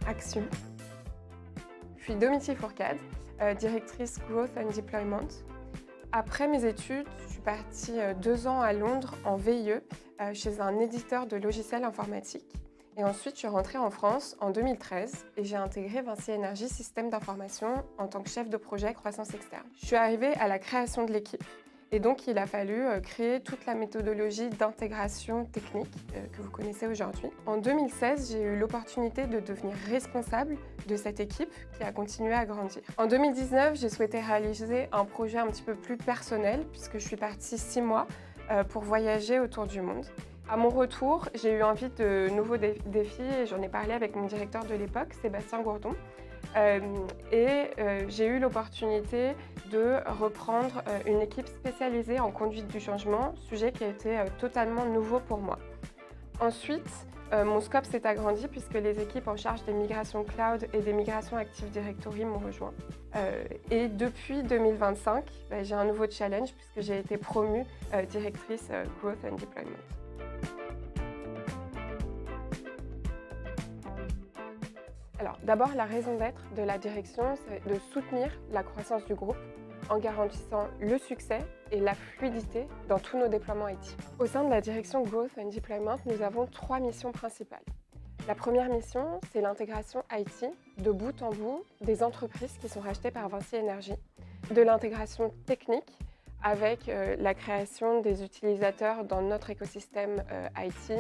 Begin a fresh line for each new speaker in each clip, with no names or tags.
Action. Je suis Domitille Fourcade, directrice Growth and Deployment. Après mes études, je suis partie 2 ans à Londres en VIE chez un éditeur de logiciels informatiques. Et ensuite, je suis rentrée en France en 2013 et j'ai intégré Vinci Énergie Système d'information en tant que chef de projet croissance externe. Je suis arrivée à la création de l'équipe. Et donc, il a fallu créer toute la méthodologie d'intégration technique que vous connaissez aujourd'hui. En 2016, j'ai eu l'opportunité de devenir responsable de cette équipe qui a continué à grandir. En 2019, j'ai souhaité réaliser un projet un petit peu plus personnel puisque je suis partie 6 mois pour voyager autour du monde. À mon retour, j'ai eu envie de nouveaux défis et j'en ai parlé avec mon directeur de l'époque, Sébastien Gourdon. J'ai eu l'opportunité de reprendre une équipe spécialisée en conduite du changement, sujet qui a été totalement nouveau pour moi. Ensuite, mon scope s'est agrandi puisque les équipes en charge des migrations cloud et des migrations Active Directory m'ont rejoint. Et depuis 2025, j'ai un nouveau challenge puisque j'ai été promue directrice Growth and Deployment. Alors, d'abord, la raison d'être de la direction, c'est de soutenir la croissance du groupe en garantissant le succès et la fluidité dans tous nos déploiements IT. Au sein de la direction Growth and Deployment, nous avons 3 missions principales. La première mission, c'est l'intégration IT de bout en bout des entreprises qui sont rachetées par Vinci Énergie, de l'intégration technique avec la création des utilisateurs dans notre écosystème IT,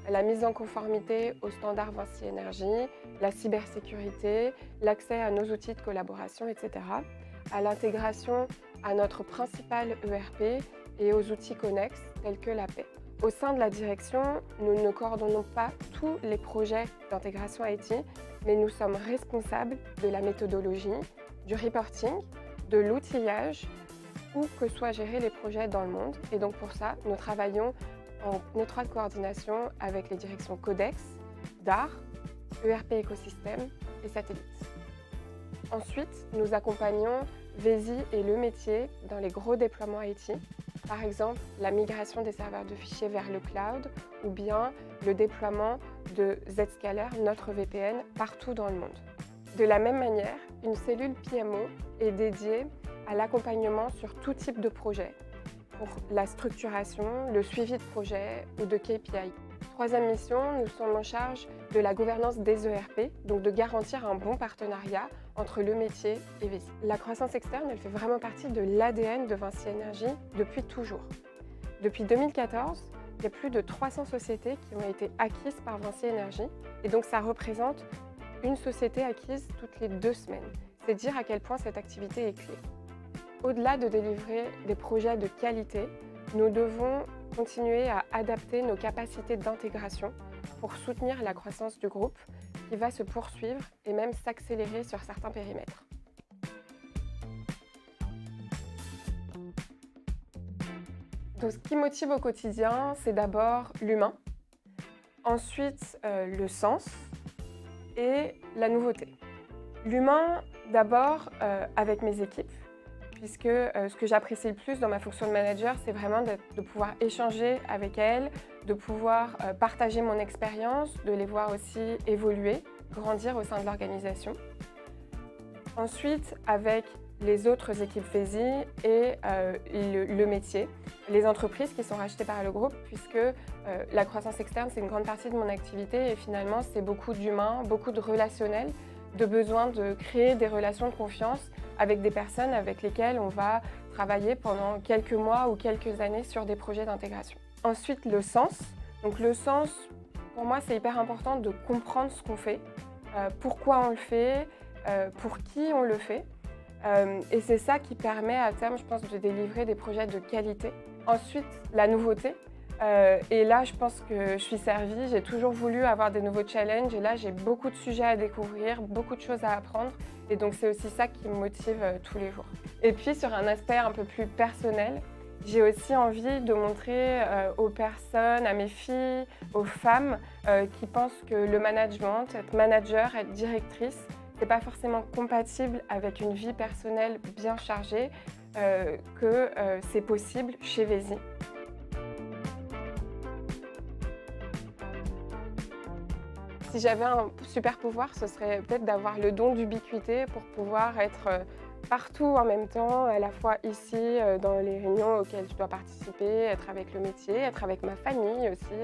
la mise en conformité aux standards Vinci Énergie, la cybersécurité, l'accès à nos outils de collaboration, etc., à l'intégration à notre principal ERP et aux outils connexes tels que la paix. Au sein de la direction, nous ne coordonnons pas tous les projets d'intégration IT, mais nous sommes responsables de la méthodologie, du reporting, de l'outillage, où que soient gérés les projets dans le monde. Et donc pour ça, nous travaillons en étroite coordination avec les directions Codex, DAR, ERP écosystème et satellites. Ensuite, nous accompagnons VESI et le métier dans les gros déploiements IT, par exemple la migration des serveurs de fichiers vers le cloud ou bien le déploiement de Zscaler, notre VPN, partout dans le monde. De la même manière, une cellule PMO est dédiée à l'accompagnement sur tout type de projet, pour la structuration, le suivi de projet ou de KPI. Troisième mission, nous sommes en charge de la gouvernance des ERP, donc de garantir un bon partenariat entre le métier et VESI. La croissance externe, elle fait vraiment partie de l'ADN de Vinci Énergie depuis toujours. Depuis 2014, il y a plus de 300 sociétés qui ont été acquises par Vinci Énergie et donc ça représente une société acquise toutes les 2 semaines. C'est dire à quel point cette activité est clé. Au-delà de délivrer des projets de qualité, nous devons continuer à adapter nos capacités d'intégration pour soutenir la croissance du groupe qui va se poursuivre et même s'accélérer sur certains périmètres. Donc, ce qui motive au quotidien, c'est d'abord l'humain, ensuite le sens et la nouveauté. L'humain, d'abord avec mes équipes, puisque ce que j'apprécie le plus dans ma fonction de manager, c'est vraiment de pouvoir échanger avec elles, de pouvoir partager mon expérience, de les voir aussi évoluer, grandir au sein de l'organisation. Ensuite, avec les autres équipes VESI et le métier, les entreprises qui sont rachetées par le groupe, puisque la croissance externe, c'est une grande partie de mon activité et finalement, c'est beaucoup d'humain, beaucoup de relationnel, de besoin de créer des relations de confiance avec des personnes avec lesquelles on va travailler pendant quelques mois ou quelques années sur des projets d'intégration. Ensuite, le sens. Donc le sens, pour moi, c'est hyper important de comprendre ce qu'on fait, pourquoi on le fait, pour qui on le fait. Et c'est ça qui permet à terme, je pense, de délivrer des projets de qualité. Ensuite, la nouveauté. Et là, je pense que je suis servie. J'ai toujours voulu avoir des nouveaux challenges et là, j'ai beaucoup de sujets à découvrir, beaucoup de choses à apprendre. Et donc, c'est aussi ça qui me motive tous les jours. Et puis, sur un aspect un peu plus personnel, j'ai aussi envie de montrer aux personnes, à mes filles, aux femmes qui pensent que le management, être manager, être directrice, c'est pas forcément compatible avec une vie personnelle bien chargée, que c'est possible chez VESI. Si j'avais un super pouvoir, ce serait peut-être d'avoir le don d'ubiquité pour pouvoir être, partout en même temps, à la fois ici, dans les réunions auxquelles je dois participer, être avec le métier, être avec ma famille aussi,